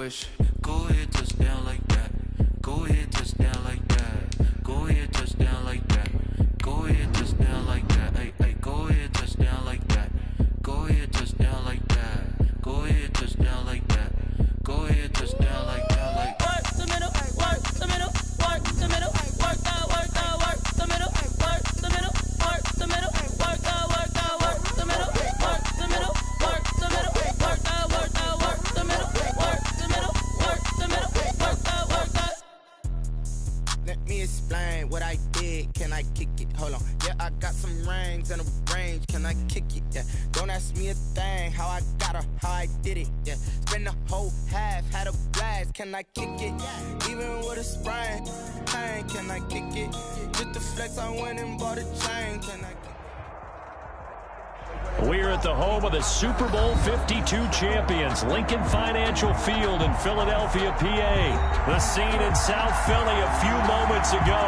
push. Go ahead, touchdown like that. Go ahead, touchdown like that. Go ahead, touchdown like that. Go ahead, touchdown like that. Hey, hey, go ahead, touchdown like that. Go ahead, touchdown like that. Go ahead, touchdown like that. Go ahead, touchdown like that. Like work the middle, work the middle, work the middle, work the middle, work the middle, work the middle, work the middle, work the middle, work the middle, work the middle, work the middle, work the middle, work the middle, work the. Let me explain what I did. Can I kick it? Hold on. Yeah, I got some rings and a range. Can I kick it? Yeah. Don't ask me a thing. How I got her, how I did it. Yeah. Spend the whole half, had a blast. Can I kick it? Even with a sprain, pain. Can I kick it? Just the flex, I went and bought a chain. Can I kick it? We're at the home of the Super Bowl 52 champions, Lincoln Financial Field in Philadelphia, PA. The scene in South Philly a few moments ago.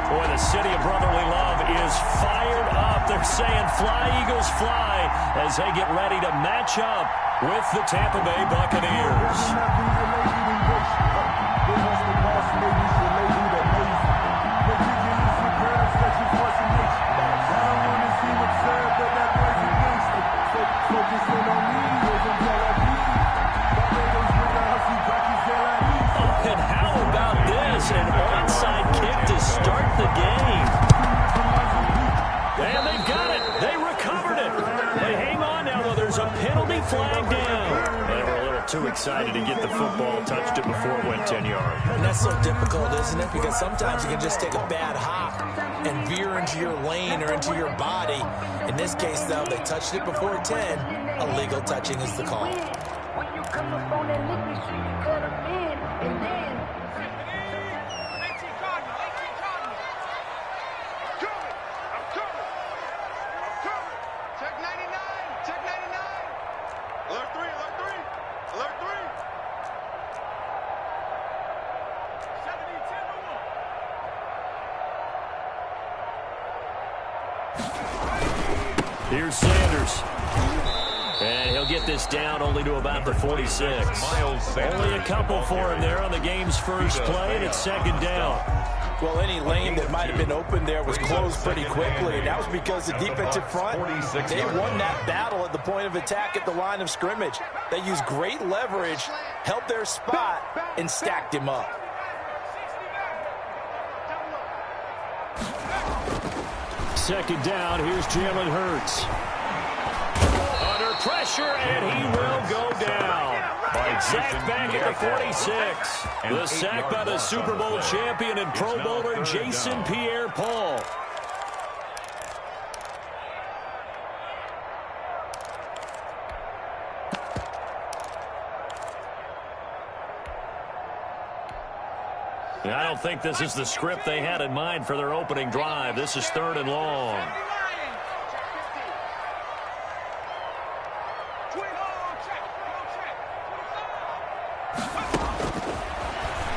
Boy, the city of brotherly love is fired up. They're saying fly, Eagles, fly, as they get ready to match up with the Tampa Bay Buccaneers. And how about this? An onside kick to start the game. And they've got it. They recovered it. They hang on now, though. There's a penalty flag down. They were a little too excited to get the football, touched it before it went 10 yards. And that's so difficult, isn't it? Because sometimes you can just take a bad hop and veer into your lane or into your body. In this case, though, they touched it before 10. Illegal touching is the call. When you come up on that liquor, you cut them in, and then Here's Sanders. And he'll get this down only to about the 46. Only a couple for him there on the game's first play, and it's second down. Well, any lane that might have been open there was closed pretty quickly, and that was because the defensive front, they won that battle at the point of attack at the line of scrimmage. They used great leverage, held their spot, and stacked him up. Second down, here's Jalen Hurts. Under pressure, and he will go down. Sacked back at the 46. The sack by the Super Bowl champion and Pro Bowler Jason Pierre-Paul. I don't think this is the script they had in mind for their opening drive. This is third and long.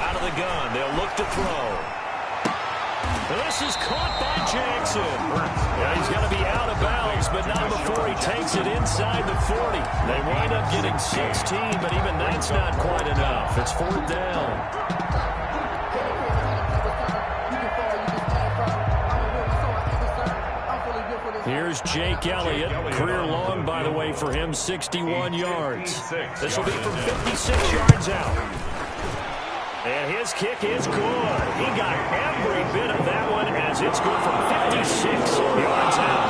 Out of the gun, they'll look to throw. This is caught by Jackson. Yeah, he's got to be out of bounds, but not before he takes it inside the 40. They wind up getting 16, but even that's not quite enough. It's fourth down. Here's Jake Elliott. Career long, by the way, for him, 61 yards. This will be from 56 yards out. And his kick is good. He got every bit of that one as it's good from 56 yards out.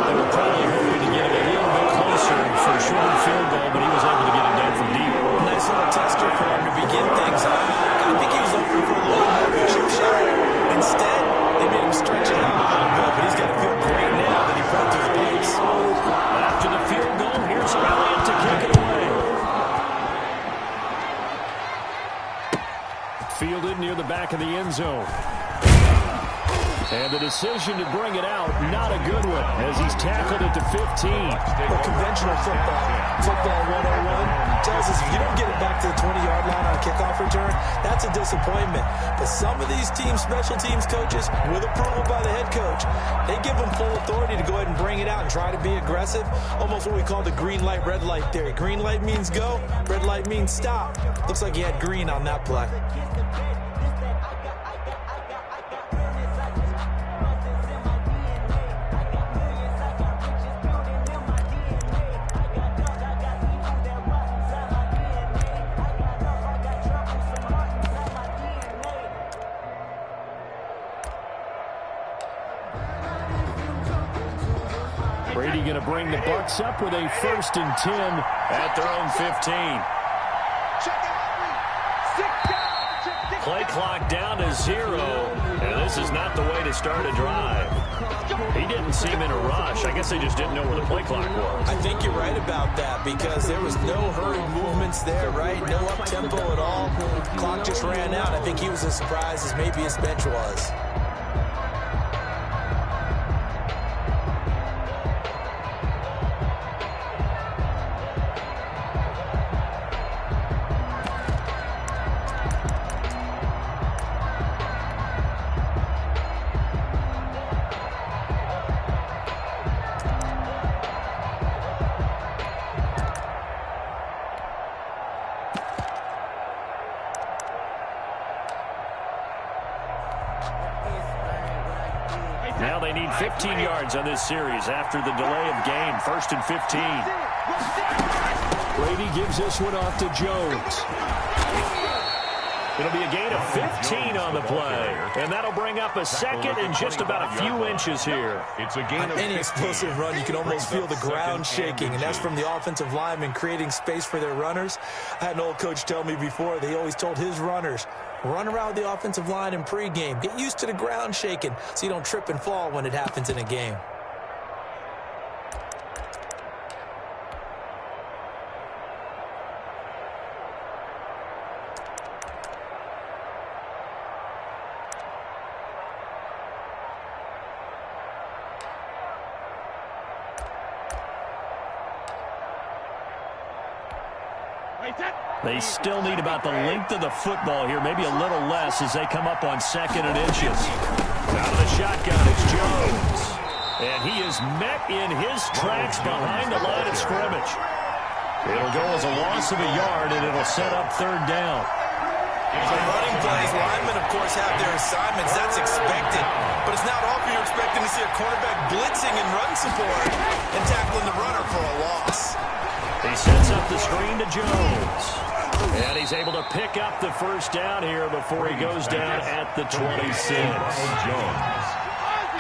They were probably hoping to get him a little bit closer for a shorter field goal, but he was able to get it down from deep. Nice little tester for him to begin things up. I think he was looking for a little more of a chip shot. Instead, they made him stretch it out a little bit, but he's got to feel great now that he put it through the pace. After the field goal, here's Elliott to kick it away. Fielded near the back of the end zone. And the decision to bring it out, not a good one, as he's tackled it to 15. Well, conventional football 101, tells us if you don't get it back to the 20-yard line on a kickoff return, that's a disappointment. But some of these special teams coaches, with approval by the head coach, they give them full authority to go ahead and bring it out and try to be aggressive. Almost what we call the green light, red light theory. Green light means go, red light means stop. Looks like he had green on that play. Brady going to bring the Bucs up with a 1st and 10 at their own 15. Play clock down to 0, and this is not the way to start a drive. He didn't seem in a rush. I guess they just didn't know where the play clock was. I think you're right about that because there was no hurried movements there, right? No up-tempo at all. Clock just ran out. I think he was as surprised as maybe his bench was. Now they need 15 yards on this series after the delay of game. 1st and 15. Brady gives this one off to Jones. It'll be a gain of 15 on the play, and that'll bring up a 2nd and just about a few inches here. It's a gain of any explosive run, you can almost feel the ground shaking, and that's from the offensive linemen creating space for their runners. I had an old coach tell me before, they always told his runners, run around the offensive line in pregame. Get used to the ground shaking so you don't trip and fall when it happens in a game. They still need about the length of the football here, maybe a little less as they come up on 2nd and inches. Out of the shotgun, it's Jones. And he is met in his tracks behind the line of scrimmage. It'll go as a loss of a yard, and it'll set up 3rd down. On running plays, linemen, of course, have their assignments. That's expected. But it's not often you're expecting to see a cornerback blitzing and run support and tackling the runner for a loss. He sets up the screen to Jones. And he's able to pick up the 1st down here before he goes down at the 26.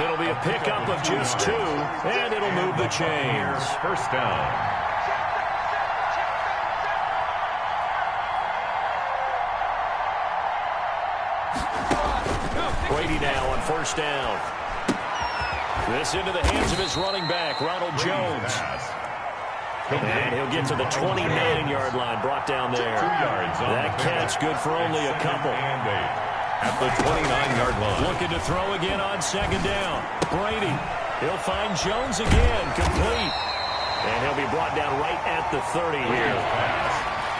It'll be a pickup of just 2, and it'll move the chains. 1st down. Brady now on 1st down. This into the hands of his running back, Ronald Jones. And he'll get to the 29-yard line, brought down there. 2 yards. That catch good for only a couple. At the 29-yard line. Looking to throw again on 2nd down. Brady, he'll find Jones again, complete. And he'll be brought down right at the 30 here.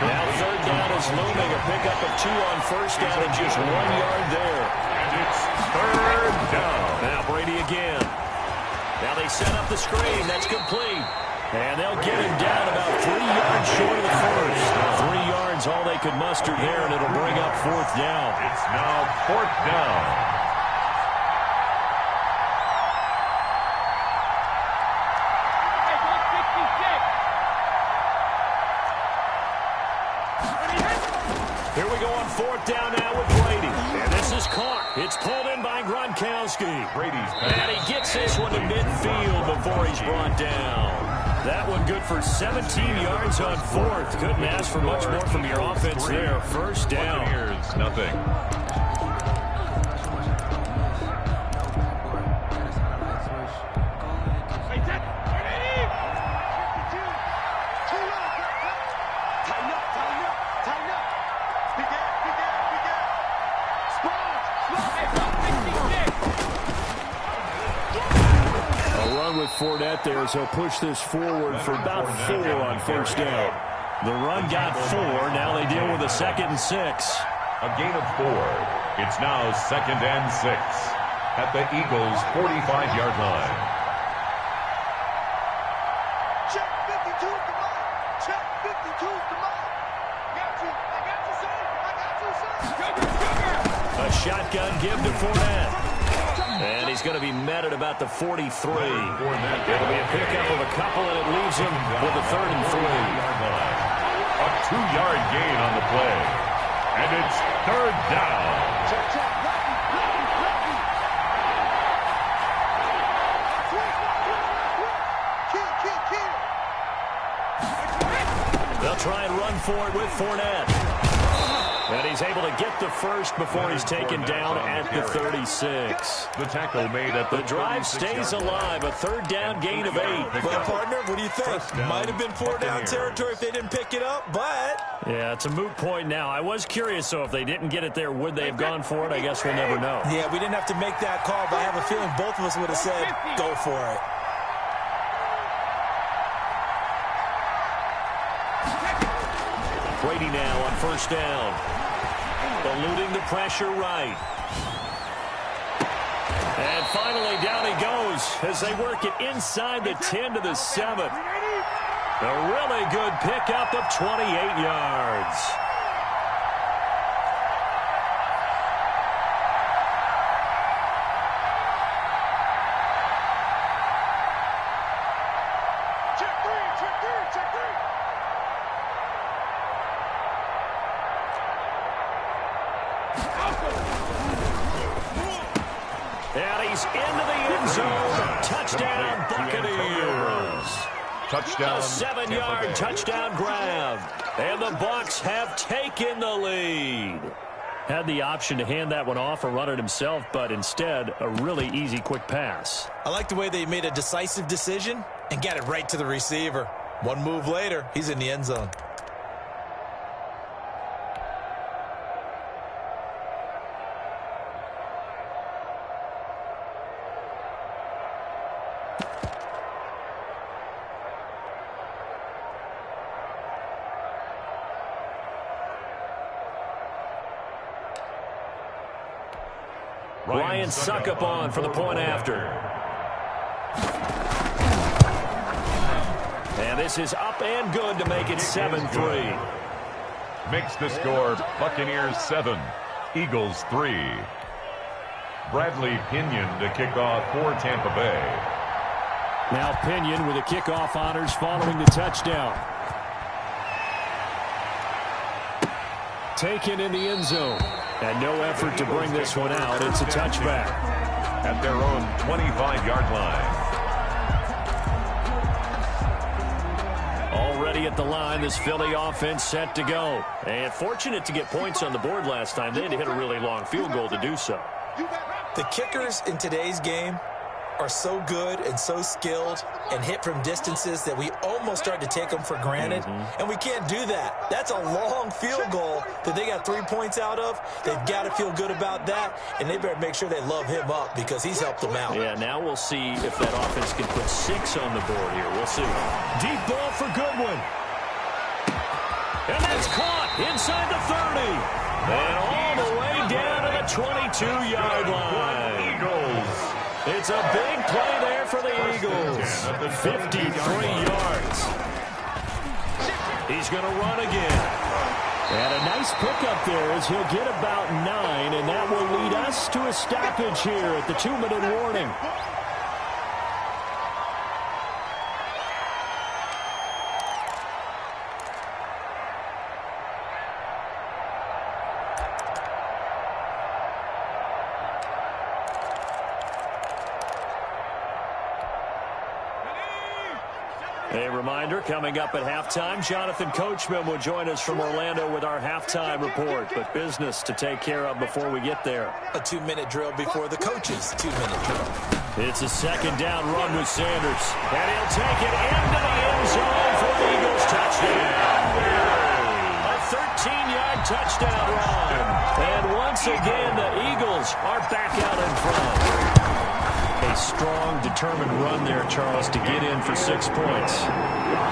Now 3rd down is looming, a pickup of 2 on 1st down and just 1 yard there. And it's 3rd down. Now Brady again. Now they set up the screen. That's complete. And they'll get him down about 3 yards short of the 1st. 3 yards, all they could muster there, and it'll bring up 4th down. It's now 4th down. Here we go on 4th down now with Brady. And this is caught. It's pulled in by Gronkowski. Brady's And he gets this one to midfield before he's brought down. That one good for 17 yards on 4th. Couldn't ask for much more from your offense there. 1st down. Buccaneers, nothing. Fournette there, so push this forward for about 4 on 1st down. The run got 4. Now they deal with a 2nd and 6. A gain of 4. It's now 2nd and 6 at the Eagles' 45-yard line. Check 52 is the line. Check 52 is the line. I got you, son. I got you, son. A shotgun give to Fournette. And he's going to be met at about the 43. It'll be a pickup of a couple, and it leaves him with a 3rd and 3. A 2-yard gain on the play. And it's 3rd down. They'll try and run for it with Fournette. And he's able to get the first before he's taken down at the 36. The tackle made at the drive stays alive. A 3rd down gain of 8. Well, partner, what do you think? Might have been 4-down territory if they didn't pick it up, but... Yeah, it's a moot point now. I was curious, so if they didn't get it there, would they have gone for it? I guess we'll never know. Yeah, we didn't have to make that call, but I have a feeling both of us would have said, go for it. Brady now on 1st down. Eluding the pressure right. And finally down he goes as they work it inside the 10 to the 7. A really good pickup of 28 yards. Check 3, check 3, check 3. And he's into the end zone. Touchdown, Buccaneers. Touchdown. A 7-yard touchdown grab. And the Bucs have taken the lead. Had the option to hand that one off or run it himself, but instead, a really easy, quick pass. I like the way they made a decisive decision and got it right to the receiver. One move later, he's in the end zone. Ryan Suckup on for the point after. And this is up and good to make it 7-3. Makes the score Buccaneers 7, Eagles 3. Bradley Pinion to kick off for Tampa Bay. Now Pinion with the kickoff honors following the touchdown. Taken in the end zone. And no effort to bring this one out. It's a touchback. At their own 25-yard line. Already at the line, this Philly offense set to go. And fortunate to get points on the board last time. They had to hit a really long field goal to do so. The kickers in today's game are so good and so skilled and hit from distances that we almost start to take them for granted. And we can't do that. That's a long field goal that they got 3 points out of. They've got to feel good about that, and they better make sure they love him up because he's helped them out. Yeah, now we'll see if that offense can put 6 on the board here. We'll see. Deep ball for Goodwin. And that's caught inside the 30. And all the way down to the 22-yard line. Eagles. It's a big play there for the Eagles. 53 yards. He's going to run again. And a nice pickup there as he'll get about 9, and that will lead us to a stoppage here at the 2-minute warning. A reminder, coming up at halftime, Jonathan Coachman will join us from Orlando with our halftime report, but business to take care of before we get there. A 2-minute drill before the coach's 2-minute drill. It's a 2nd down run with Sanders, and he'll take it into the end zone for the Eagles touchdown. A 13-yard touchdown run, and once again the Eagles are back out in front. A strong, determined run there, Charles, to get in for 6 points.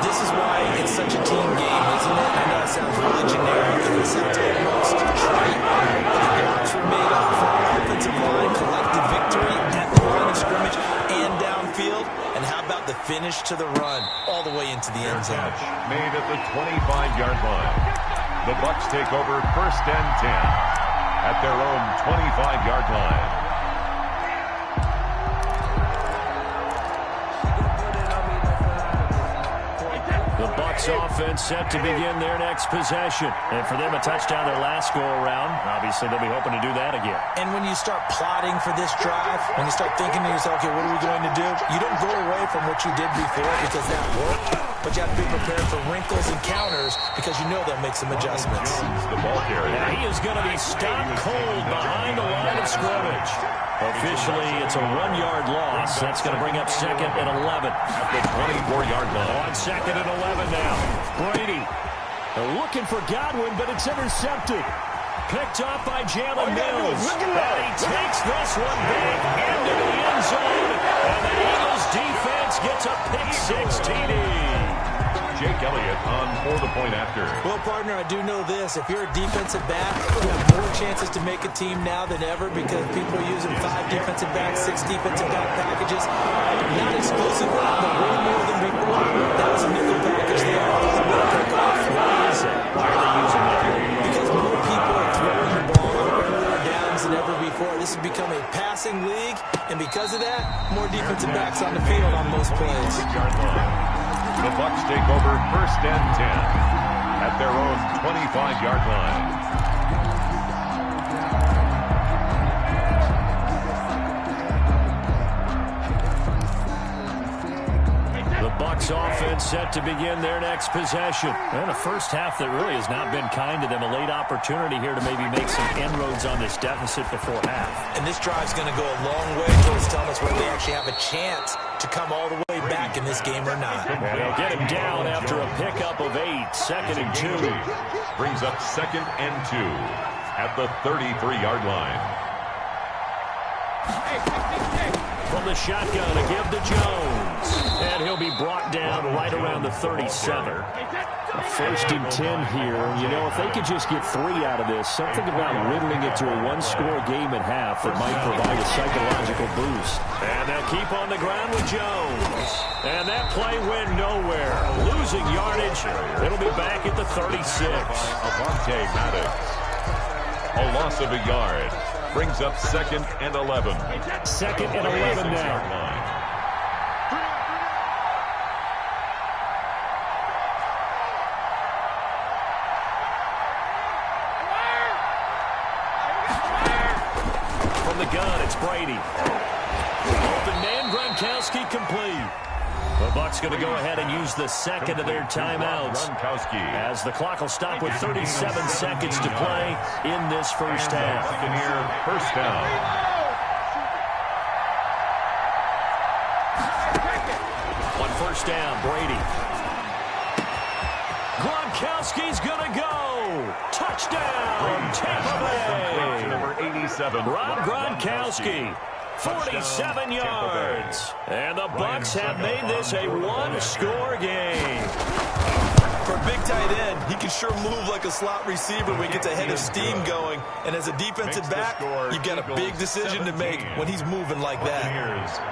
This is why it's such a team game, isn't it? I know it sounds really generic, and it sounds almost trite. The blocks were made up for offensive line, collective victory at the line of scrimmage and downfield. And how about the finish to the run all the way into the end zone? Made at the 25-yard line. The Bucs take over 1st and 10 at their own 25-yard line. Offense set to begin their next possession. And for them, a touchdown their last go-around. Obviously, they'll be hoping to do that again. And when you start plotting for this drive, when you start thinking to yourself, okay, what are we going to do? You don't go away from what you did before because that worked. But you have to be prepared for wrinkles and counters because you know they'll make some adjustments. The ball carrier. Now he is going to be stopped cold behind the line of scrimmage. Officially, it's a 1-yard loss. That's going to bring up 2nd and 11. At the 24-yard line. On 2nd and 11 now. Brady. They're looking for Godwin, but it's intercepted. Picked off by Jalen Mills. And he takes this one back into the end zone. And the Eagles defense gets a pick 6 TD. Jake Elliott on for the point after. Well, partner, I do know this. If you're a defensive back, you have more chances to make a team now than ever because people are using 5 defensive backs, 6 defensive back packages. Not exclusively, but way more than before. That was a nickel package there. Why is it? Why are they using that? Because more people are throwing the ball on earlier downs than ever before. This has become a passing league, and because of that, more defensive backs on the field on most plays. The Bucs take over 1st and 10 at their own 25-yard line. The Bucs offense set to begin their next possession. And a first half that really has not been kind to them. A late opportunity here to maybe make some inroads on this deficit before half. And this drive's going to go a long way towards telling us whether they actually have a chance to come all the way back in this game or not. And they'll get him down after a pickup of 8. 2nd and 2. Brings up 2nd and 2 at the 33-yard line. From the shotgun, a give to Jones. And he'll be brought down right around the 37. A 1st and 10 here. You know, if they could just get 3 out of this, something about whittling it to a 1-score game at half that might provide a psychological boost. And they'll keep on the ground with Jones. And that play went nowhere. Losing yardage. It'll be back at the 36. Avante Maddox. A loss of a yard. Brings up 2nd and 11. 2nd and 11 now. From the gun, it's Brady. Open man, Gronkowski complete. The Bucs going to go ahead and use the 2nd of their timeouts as the clock will stop with 37 seconds to play in this first half. Buccaneer first down. On first down, Brady. Gronkowski's going to go. Touchdown, Tampa Bay. Number 87. Rob Gronkowski. 47 yards. And the Bucs have made this a 1-score game. For a big tight end, he can sure move like a slot receiver when he gets a head of steam going. And as a defensive back, you've got a big decision to make when he's moving like that.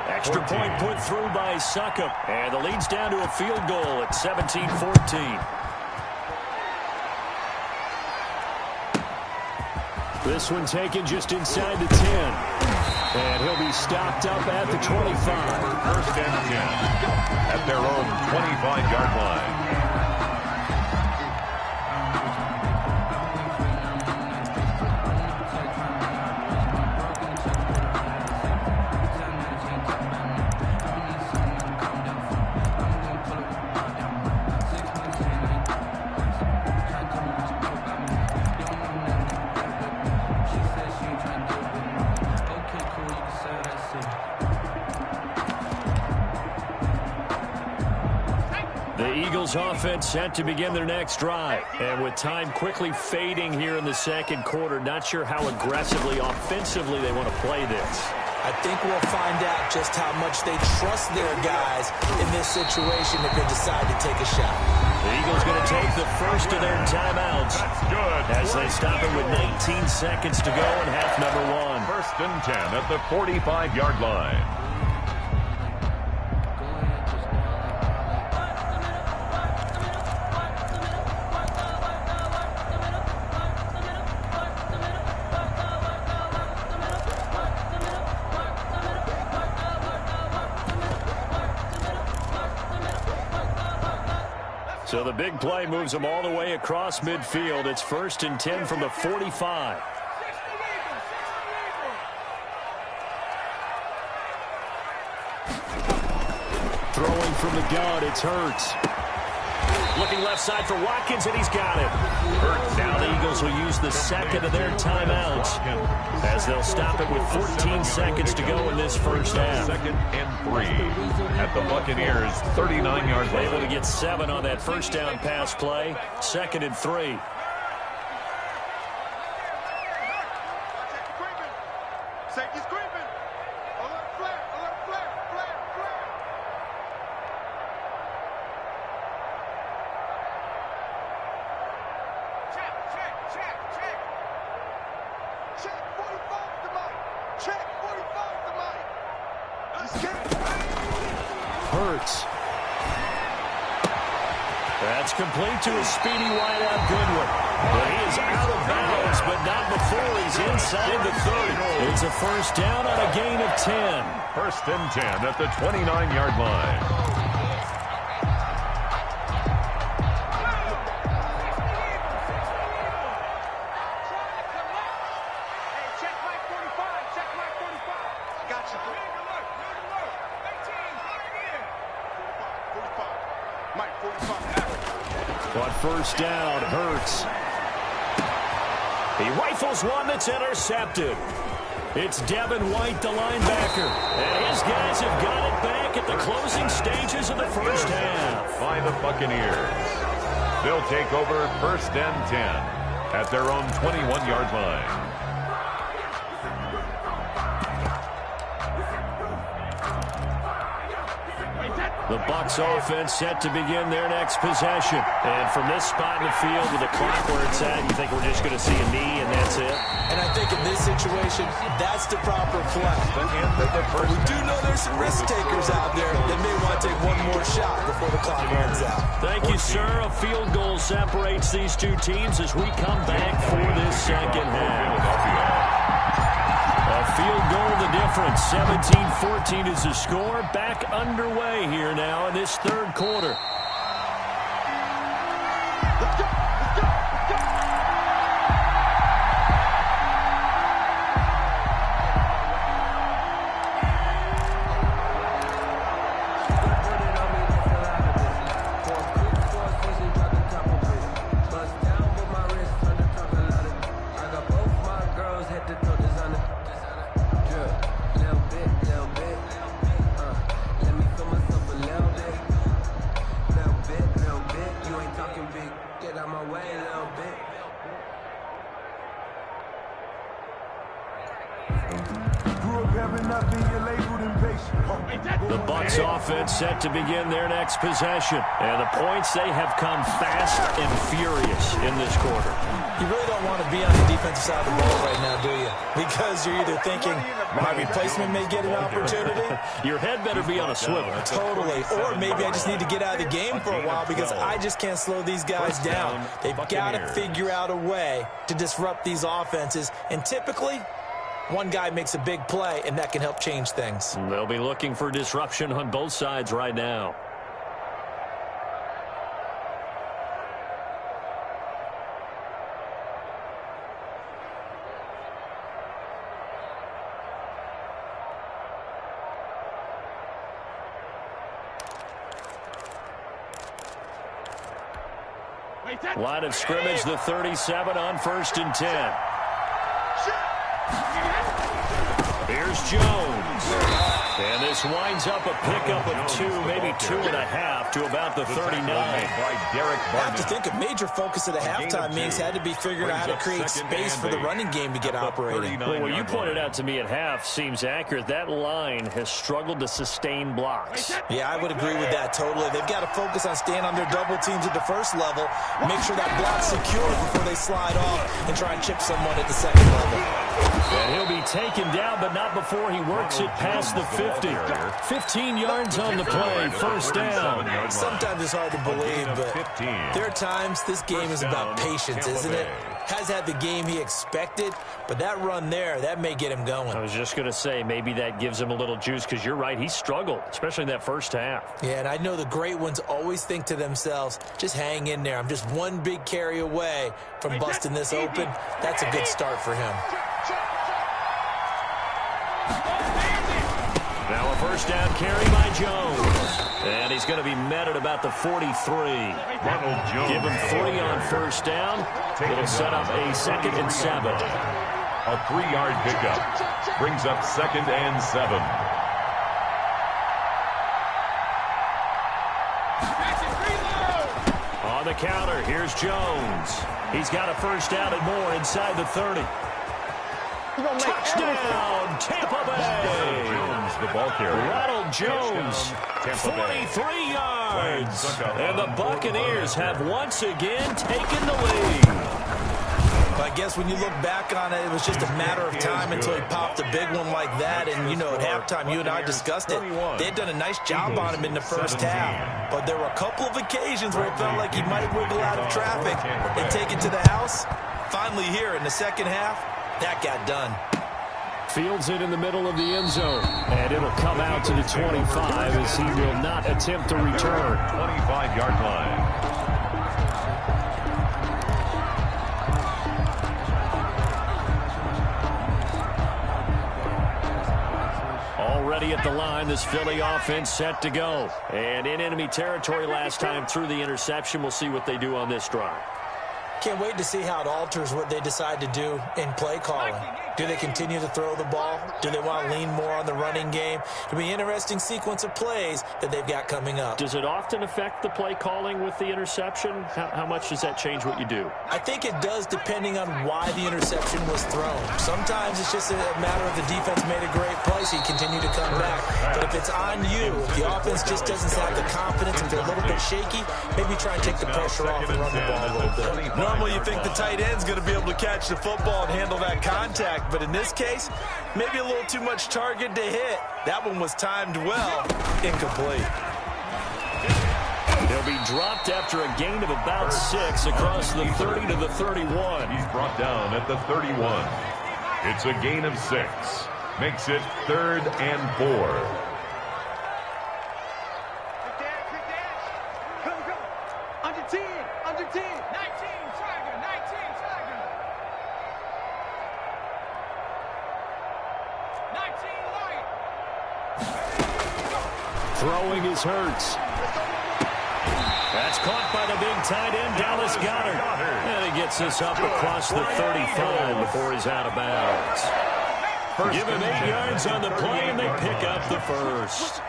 Extra point put through by Succop. And the lead's down to a field goal at 17-14. This one taken just inside the 10. And he'll be stopped up at the 25. 1st and 10 at their own 25-yard line. Offense set to begin their next drive. And with time quickly fading here in the 2nd quarter, not sure how aggressively, offensively they want to play this. I think we'll find out just how much they trust their guys in this situation if they decide to take a shot. The Eagles going to take the first of their timeouts. That's good. As they stop it with 19 seconds to go in half number one. First and 10 at the 45-yard line. So the big play moves them all the way across midfield. It's first and 10 from the 45. Throwing from the gun, it's Hurts. Looking left side for Watkins, and he's got it. Hurts. Now the Eagles will use the second of their timeouts as they'll stop it with 14 seconds to go in this first half. Second and 3 at the Buccaneers' 39-yard line. Able to get 7 on that first down pass play. Second and 3. Safety's creeping. Alert flare, alert flare, flare, flare. Check, check, check, check. Check 45 to Mike. Check 45 to Mike. Let's get it. Hurts. That's complete to a speedy wideout Goodwin. But he is out of bounds, but not before he's inside the 30. It's a first down on a gain of 10. First and 10 at the 29-yard line. On first down, Hurts. He rifles one that's intercepted. It's Devin White, the linebacker. And his guys have got it back at the closing stages of the first half. By the Buccaneers. They'll take over first and 10 at their own 21-yard line. The Bucs offense set to begin their next possession. And from this spot in the field with the clock where it's at, you think we're just going to see a knee and that's it? And I think in this situation, that's the proper play. But we do know there's some risk takers out there that may want to take one more shot before the clock runs out. Thank you, sir. A field goal separates these two teams as we come back for this second half. A field goal the difference. 17-14 is the score. Back underway here now in this third quarter. Let's go, let's go, let's go. The Bucs offense set to begin their next possession. And the points, they have come fast and furious in this quarter. You really don't want to be on the defensive side of the ball right now, do you? Because you're either thinking, my replacement may get an opportunity. Your head better be on a swivel. Totally. Or maybe I just need to get out of the game for a while because I just can't slow these guys down. They've got to figure out a way to disrupt these offenses. And typically, one guy makes a big play, and that can help change things. They'll be looking for disruption on both sides right now. Line of scrimmage, the 37 on first and 10. Here's Jones. And this winds up a pickup of 2, maybe 2.5 to about the 39. I have to think a major focus of the halftime meetings had to be figuring out how to create space for the running game to get operating. Well, what you pointed out to me at half seems accurate. That line has struggled to sustain blocks. Yeah, I would agree with that totally. They've got to focus on staying on their double teams at the first level, make sure that block's secure before they slide off and try and chip someone at the second level. And he'll be taken down, but not before he works it past the 50. 15 yards on the play, first down. Sometimes it's hard to believe, but there are times this game is about patience, isn't it? Has had the game he expected, but that run there, that may get him going. I was just going to say, maybe that gives him a little juice, because you're right, he struggled, especially in that first half. Yeah, and I know the great ones always think to themselves, just hang in there. I'm just one big carry away from busting this open. That's a good start for him. Now a first down carry by Jones. And he's going to be met at about the 43. Give him 3 on first down. It'll set up a 2nd and 7. A 3-yard pickup brings up 2nd and 7. On the counter, here's Jones. He's got a first down and more inside the 30. Touchdown, Tampa Bay. Jones, the ball carrier. Ronald Jones, 43 yards. And the Buccaneers have once again taken the lead. I guess when you look back on it, it was just a matter of time until he popped a big one like that. And, you know, at halftime, you and I discussed it. They had done a nice job on him in the first half. But there were a couple of occasions where it felt like he might wiggle out of traffic and take it to the house. Finally here in the second half, that got done. Fields it in the middle of the end zone. And it'll come out to the 25 as he will not attempt to return. 25-yard line. Already at the line, this Philly offense set to go. And in enemy territory last time through the interception. We'll see what they do on this drive. Can't wait to see how it alters what they decide to do in play calling. Do they continue to throw the ball? Do they want to lean more on the running game? It'll be an interesting sequence of plays that they've got coming up. Does it often affect the play calling with the interception? How much does that change what you do? I think it does, depending on why the interception was thrown. Sometimes it's just a matter of the defense made a great play, so you continue to come back. But if it's on you, if the offense just doesn't have the confidence, if they're a little bit shaky, maybe try and take the pressure off and run the ball a little bit. Normally you think the tight end's going to be able to catch the football and handle that contact, but in this case, maybe a little too much target to hit. That one was timed well, incomplete. They'll be dropped after a gain of about 6 across the 30 to the 31. He's brought down at the 31. It's a gain of 6. Makes it 3rd and 4. Throwing is Hurts. That's caught by the big tight end, Dallas Goedert. And he gets this up across the 35 before he's out of bounds. Give him 8 yards on the play, and they pick up the first.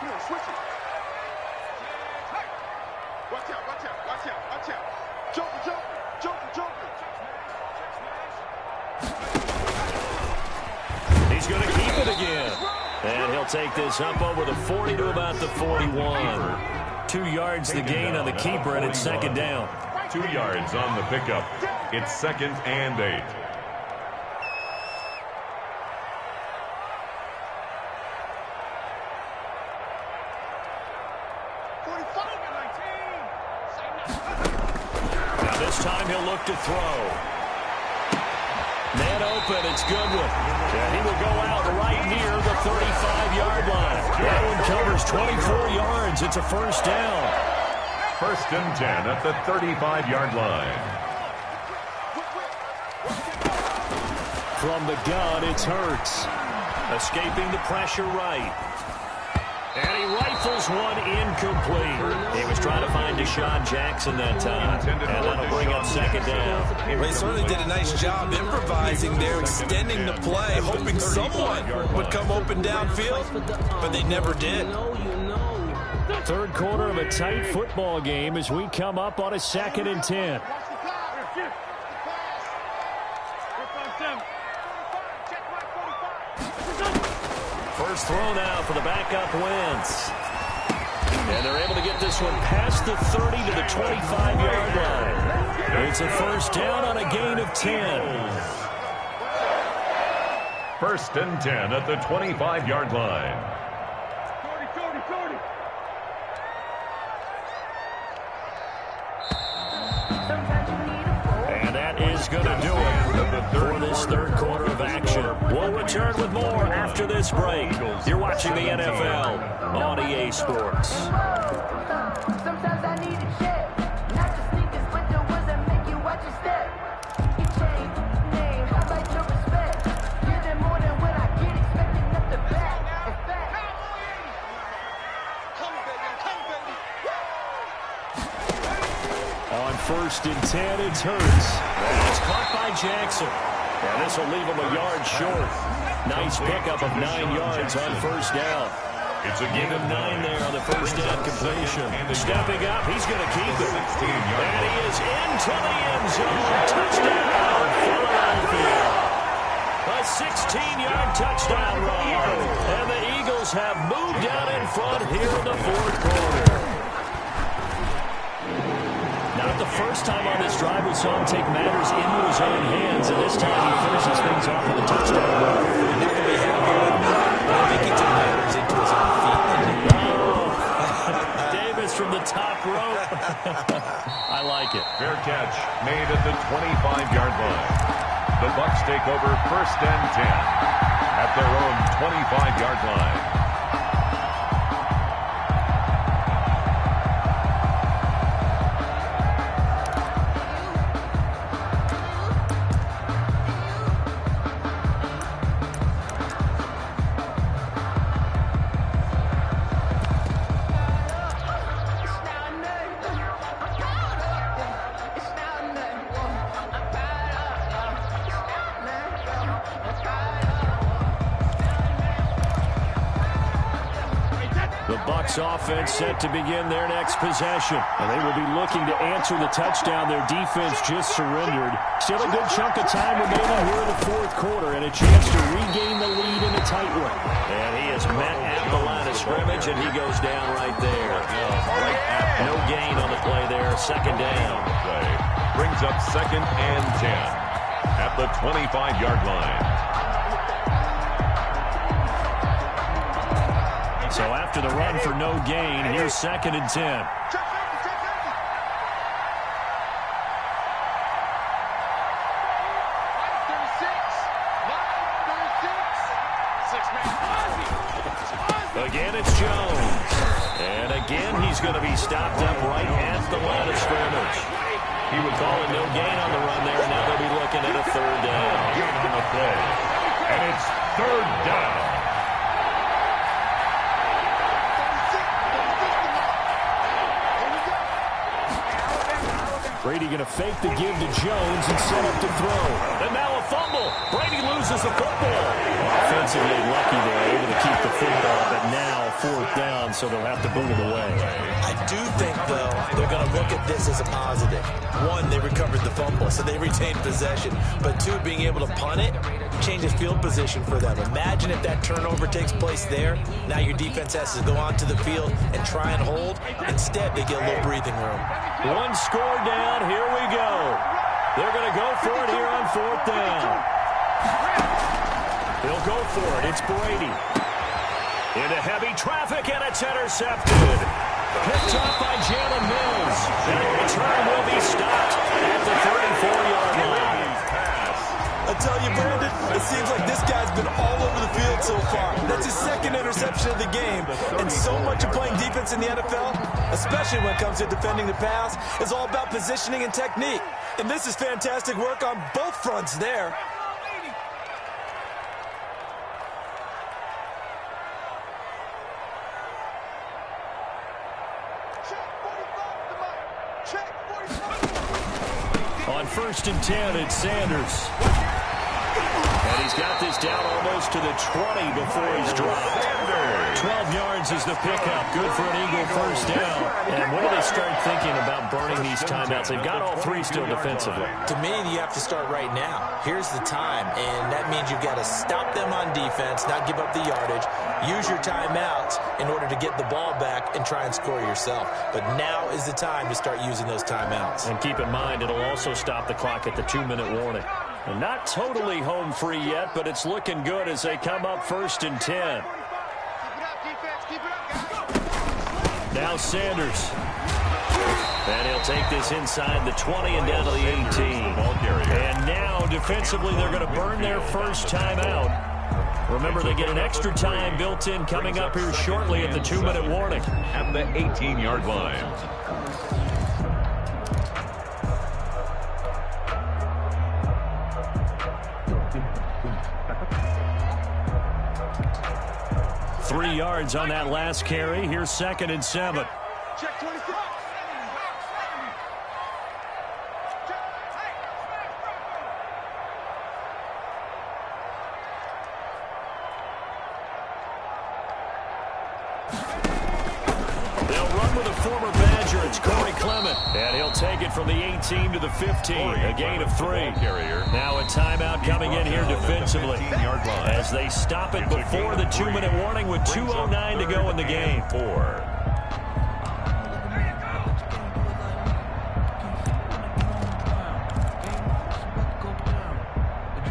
Watch out, watch out, watch out, watch out. Joker, Joker, Joker, Joker. He's going to keep it again. And he'll take this up over the 40 to about the 41. 2 yards the gain on the keeper, and it's 2nd down. 2 yards on the pickup. It's 2nd and 8. Now this time he'll look to throw. Man open, it's Goodwin. And he will go out right near the 35-yard line. That one covers 24 yards. It's a first down. 1st and 10 at the 35-yard line. From the gun, it's Hurts. Escaping the pressure right. And he rifles one incomplete. He was trying to find Deshaun Jackson that time. And that'll bring up second down. Well, he certainly did a nice job improvising there, extending the play, hoping someone would come open downfield, but they never did. Third quarter of a tight football game as we come up on a 2nd and 10. First throw now for the backup Wentz. And they're able to get this one past the 30 to the 25-yard line. It's a first down on a gain of 10. First and 10 at the 25-yard line. And that is going to do it for this third quarter of action. We'll return with more after this break. You're watching the NFL on EA Sports. Sometimes I need a check. Not just sneakers, but the ones that make you watch your step. You change name, I like your respect. Give them more than what I get, expecting nothing back. In fact, On first and 10, it's Hurts. It's caught by Jackson. And this will leave him a yard short. Nice pickup of 9 yards on first down. It's a Give him 9 there on the first down completion. Stepping up, he's going to keep it. And he is into the end zone. Touchdown, Philadelphia. A 16-yard touchdown run. And the Eagles have moved out in front here in the fourth quarter. Not the first time on this drive we saw him take matters into his own hands, and this time he finishes things off with a touchdown run. You're not going to be happy with me. I think he took matters into his own feet. Davis from the top rope. I like it. fair catch made at the 25-yard line. The Bucs take over first and 10 at their own 25-yard line. Offense set to begin their next possession. And they will be looking to answer the touchdown their defense just surrendered. Still a good chunk of time remaining here in the fourth quarter and a chance to regain the lead in a tight one. And he is met at the line of scrimmage, and he goes down right there. No gain on the play there. Second down. Play brings up second and 10 at the 25-yard line. So after the run for no gain, here's second and 10. Again, it's Jones. And again, he's going to be stopped up right at the line of scrimmage. He would call it no gain on the run there, and now they'll be looking at a third down. On the play. And it's third down. Brady going to fake the give to Jones and set up to throw. And now a fumble. Brady loses the football. Offensively lucky they're able to keep the football, but now fourth down, so they'll have to boot it away. I do think, though, they're going to look at this as a positive. One, they recovered the fumble, so they retained possession. But two, being able to punt it changes field position for them. Imagine if that turnover takes place there. Now your defense has to go onto the field and try and hold. Instead, they get a little breathing room. One score down. Here we go. They're going to go for it here on fourth down. They'll go for it. It's Brady. Into heavy traffic, and it's intercepted. Picked up by Jalen Mills. And the return will be stopped at the 34-yard line. I tell you, Brandon, it seems like this guy's been all over the field so far. That's his second interception of the game. And so much of playing defense in the NFL, especially when it comes to defending the pass, is all about positioning and technique. And this is fantastic work on both fronts there. Check 45. On 1st and 10, it's Sanders. And he's got this down almost to the 20 before he's dropped. 12 yards is the pickup. Good for an Eagle first down. And when do they start thinking about burning these timeouts? They've got all three still defensively. To me, you have to start right now. Here's the time, and that means you've got to stop them on defense, not give up the yardage, use your timeouts in order to get the ball back and try and score yourself. But now is the time to start using those timeouts. And keep in mind, it'll also stop the clock at the 2-minute warning. And not totally home free yet, but it's looking good as they come up 1st and 10. Now Sanders. And he'll take this inside the 20 and down to the 18. And now defensively they're going to burn their first timeout. Remember, they get an extra time built in coming up here shortly at the 2-minute warning. At the 18-yard line. Three yards on that last carry. Here's 2nd and 7. Check 26. 'Corey Clement. And he'll take it from the 18 to the 15. A gain of 3. Now a timeout coming in here defensively as they stop it before the 2-minute warning with 2:09 to go in the game.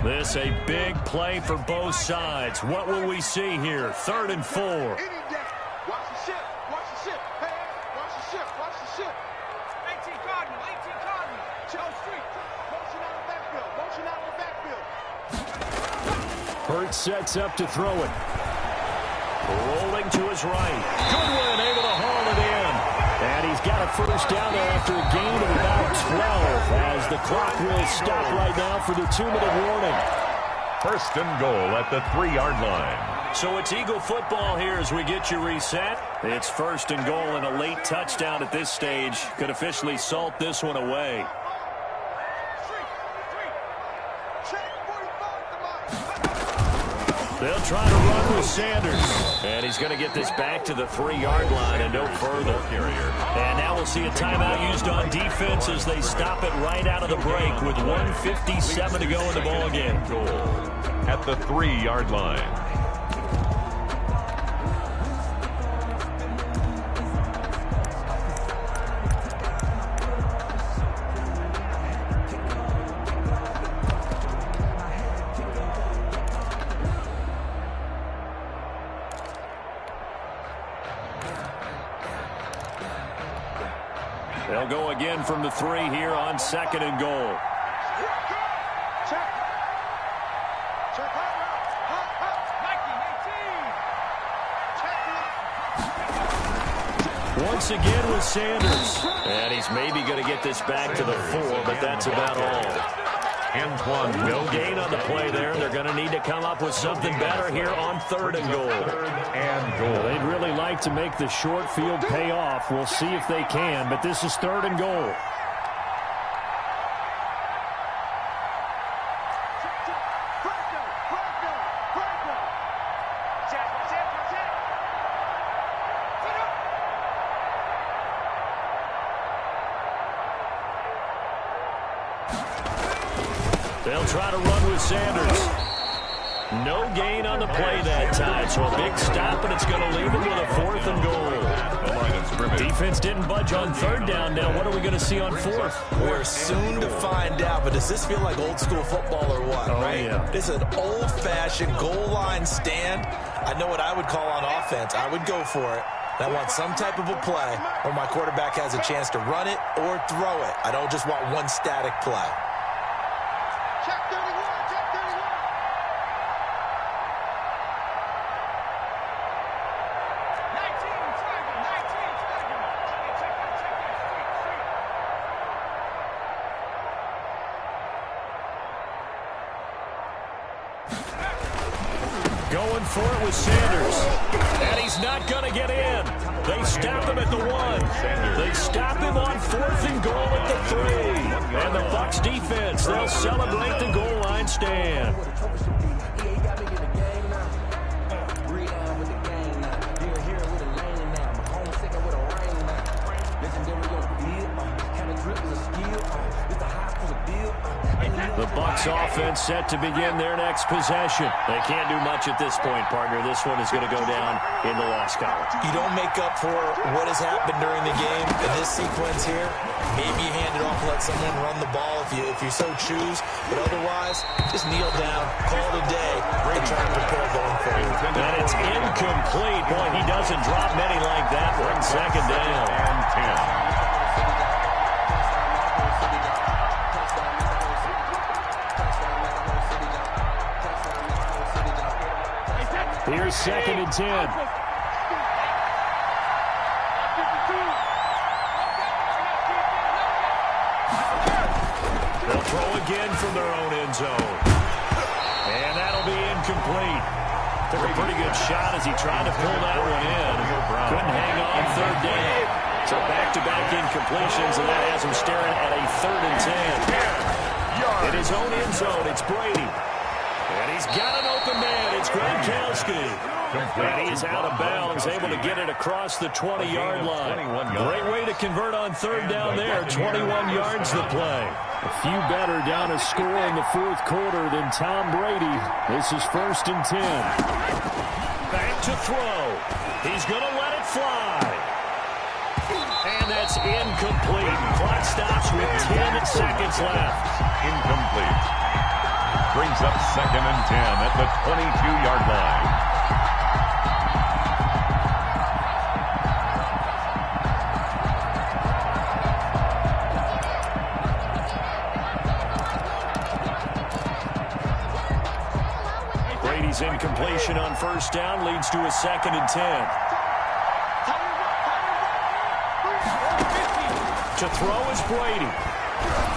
This a big play for both sides. What will we see here? 3rd and 4. Watch the ship. Watch the ship. Hey, watch the ship. Watch the ship. 18 Cardinal. 18 Cardinal. Chell Street. Motion out of the backfield. Motion out of the backfield. Hurts sets up to throw it. Rolling to his right. Goodwin able to haul it in. And he's got a first down there after a gain of about 12 as the clock will stop right now for the 2-minute warning. 1st and goal at the 3-yard line. So it's Eagle football here as we get you reset. It's 1st and goal, and a late touchdown at this stage could officially salt this one away. They'll try to run with Sanders. And he's going to get this back to the 3-yard line and no further. And now we'll see a timeout used on defense as they stop it right out of the break with 1:57 to go in the ballgame. At the 3-yard line. They'll go again from the 3 here on 2nd and goal. Check. Check hot route. Check. Once again with Sanders. And he's maybe going to get this back to the 4, but that's about all. No gain on the play there. They're going to need to come up with something better here on 3rd and goal. They'd really like to make the short field pay off. We'll see if they can, but this is 3rd and goal. They'll try to run with Sanders. No gain on the play that time, so a big stop, and it's going to leave them with a 4th and goal. Defense didn't budge on 3rd down. Now what are we going to see on 4th? We're soon to find out, but does this feel like old school football or what, right? Yeah. This is an old-fashioned goal line stand. I know what I would call on offense. I would go for it. I want some type of a play where my quarterback has a chance to run it or throw it. I don't just want one static play. Check 31. Check 31. 19 Tiger. 19 Tiger. Check that. Going for it with Sanders. And he's not going to get in. They stop him at the 1. They stop him on 4th and goal at the 3. And the Bucs defense, they'll celebrate the goal line stand. The Bucs offense set to begin their next possession. They can't do much at this point, partner. This one is going to go down in the loss column. You don't make up for what has happened during the game in this sequence here. Maybe you hand it off and let someone run the ball if you so choose. But otherwise, just kneel down, call it a day, and try to prepare going forward. And it's incomplete. Boy, he doesn't drop many like that one. Second down. And 10. Here's 2nd and 10. They'll throw again from their own end zone. And that'll be incomplete. Took a pretty good shot as he tried to pull that one in. Couldn't hang on 3rd down. So back-to-back incompletions, and that has him staring at a 3rd and 10. In his own end zone, it's Brady. And he's got an open man. It's Tateskin. And he's out of bounds, able to get it across the 20-yard line. Great way to convert on 3rd down there. 21 yards the play. A few better down a score in the 4th quarter than Tom Brady. This is 1st and 10. Back to throw. He's going to let it fly. And that's incomplete. Clock stops with 10 seconds left. Incomplete. Brings up 2nd and 10 at the 22-yard line. Brady's incompletion on 1st down leads to a 2nd and 10. To throw is Brady.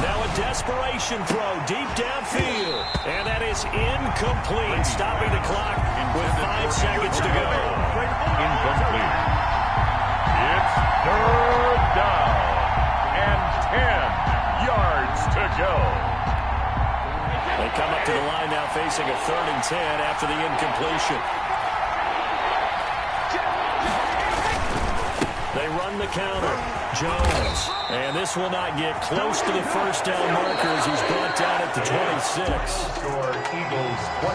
Now a desperation throw deep downfield. And that is incomplete. Stopping the clock with 5 seconds to go. Incomplete. It's 3rd down and 10 yards to go. They come up to the line now facing a 3rd and 10 after the incompletion. They run the counter. Jones. And this will not get close to the 1st down marker as he's brought down at the 26.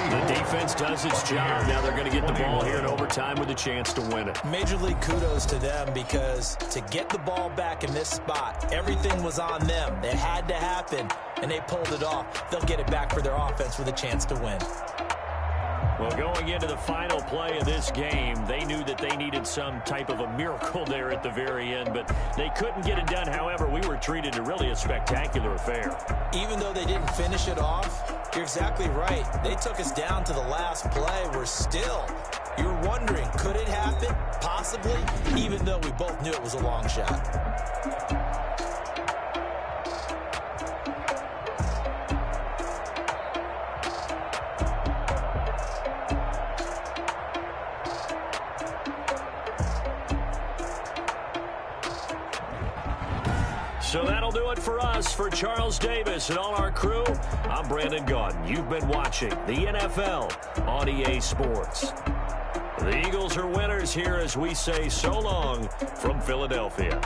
The defense does its job. Now they're going to get the ball here in overtime with a chance to win it. Major league kudos to them because to get the ball back in this spot, everything was on them. It had to happen, and they pulled it off. They'll get it back for their offense with a chance to win. Well, going into the final play of this game, they knew that they needed some type of a miracle there at the very end, but they couldn't get it done. However, we were treated to really a spectacular affair. Even though they didn't finish it off, you're exactly right. They took us down to the last play. We're still, you're wondering, could it happen? Possibly, even though we both knew it was a long shot. So that'll do it for us. For Charles Davis and all our crew, I'm Brandon Gaudin. You've been watching the NFL on EA Sports. The Eagles are winners here as we say so long from Philadelphia.